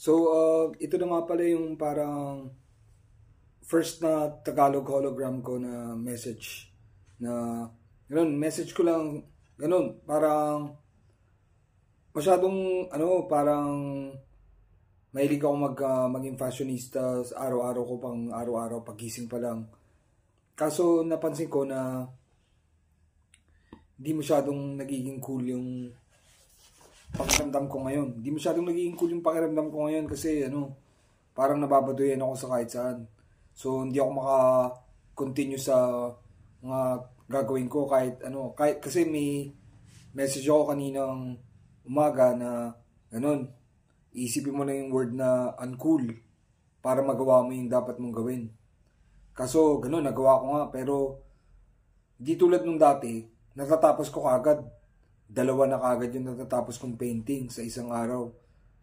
So, ito na nga pala yung parang first na Tagalog hologram ko na message. Na, ganun, message ko lang, ganun, parang masyadong, parang mahilig ako maging fashionista. Araw-araw ko pang araw-araw, pagising pa lang. Kaso, napansin ko na di masyadong nagiging cool yung pakiramdam ko ngayon. Di masyadong nagiging cool yung pakiramdam ko ngayon kasi parang nababaduyan ako sa kahit saan. So hindi ako maka-continue sa mga gagawin ko kahit kasi may message ako kaninang umaga na ganun. Iisipin mo na yung word na uncool para magawa mo yung dapat mong gawin. Kaso ganun, nagawa ko nga pero di tulad nung dati, natatapos ko kagad. 2 na kagad yung natatapos kong painting sa isang araw.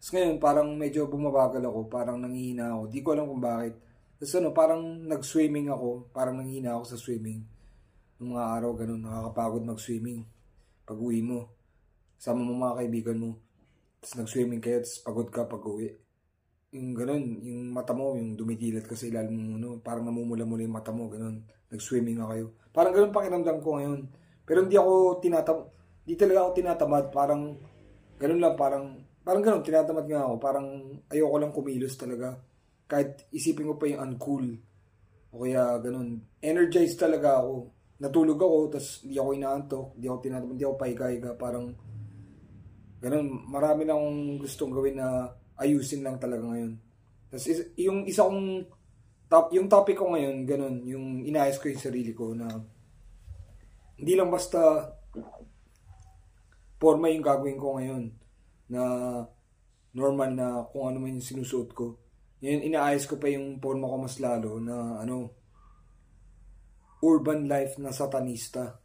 Tapos ngayon, parang medyo bumabagal ako, parang nanghihina ako. Di ko alam kung bakit. Tapos parang nag-swimming ako, parang nanghihina ako sa swimming. Nung mga araw, ganun, nakakapagod mag-swimming. Pag uwi mo, sama mo mga kaibigan mo. Tapos nag-swimming kayo, tapos pagod ka pag uwi. Yung ganun, yung mata mo, yung dumidilat ka sa ilalim mo, parang namumula-mula yung mata mo, ganun. Nag-swimming na kayo. Parang ganun pakiramdam ko ngayon. Pero hindi talaga ako tinatamad, parang ganun lang, parang ganun, tinatamad nga ako, parang ayoko lang kumilos talaga. Kahit isipin ko pa yung uncool, o kaya ganun, energized talaga ako. Natulog ako, tapos hindi ako inaantok, hindi ako tinatamad, hindi ako pahiga-higa, parang ganun, marami lang akong gustong gawin na ayusin lang talaga ngayon. Tapos yung isa kong, yung topic ko ngayon, ganun, yung inayos ko yung sarili ko na hindi lang basta forma yung gagawin ko ngayon na normal na kung ano man yung sinusuot ko. Ngayon, inaayos ko pa yung forma ko mas lalo na urban life na satanista.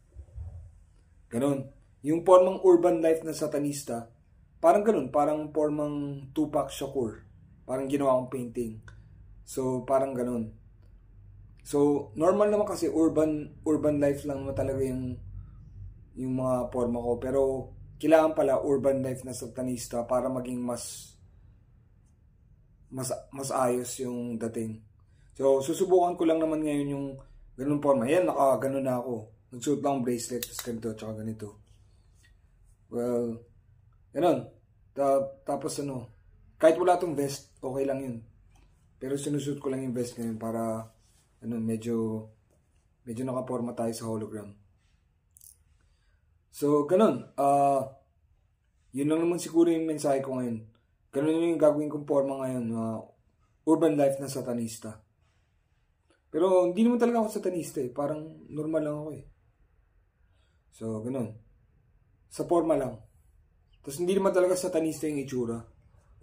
Ganon. Yung formang urban life na satanista, parang ganon, parang formang Tupac Shakur. Parang ginawa kong painting. So, parang ganon. So, normal naman kasi urban life lang naman talaga yung mga forma ko. Pero, kailangan pala urban life na satanista para maging mas ayos yung dating. So, susubukan ko lang naman ngayon yung ganun forma. Yan, naka-ganon na ako. Nagsuot lang ang bracelet, tapos ganito, tsaka ganito. Well, ganun. Tapos kahit wala tong vest, okay lang yun. Pero sinusuot ko lang yung vest ngayon para, medyo nakaporma tayo sa hologram. So, ganun. Yun lang naman siguro yung mensahe ko ngayon. Ganun yung gagawin kong forma ngayon. Urban life na satanista. Pero hindi naman talaga ako satanista eh. Parang normal lang ako eh. So, ganun. Sa forma lang. Tapos hindi naman talaga satanista yung itsura.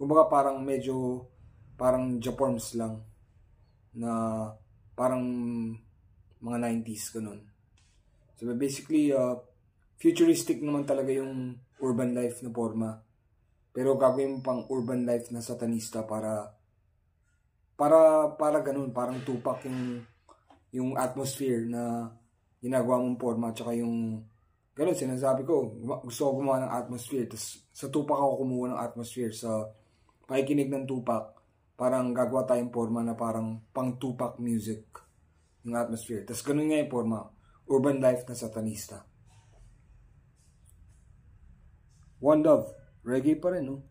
Kumbaga parang medyo, parang Japorms lang. Na parang mga 90s, ganun. So, basically, futuristic naman talaga yung urban life na forma. Pero gagawin mo pang urban life na satanista para ganun, parang Tupac yung atmosphere na ginagawa mong forma, tsaka yung ganun, sinasabi ko, gusto ko gumawa ng atmosphere, tapos sa Tupac ako kumuha ng atmosphere, sa pakikinig ng Tupac, parang gagawa tayong forma na parang pang Tupac music yung atmosphere. Tapos ganun nga yung forma, urban life na satanista. One Love. Reggae pa rin, no?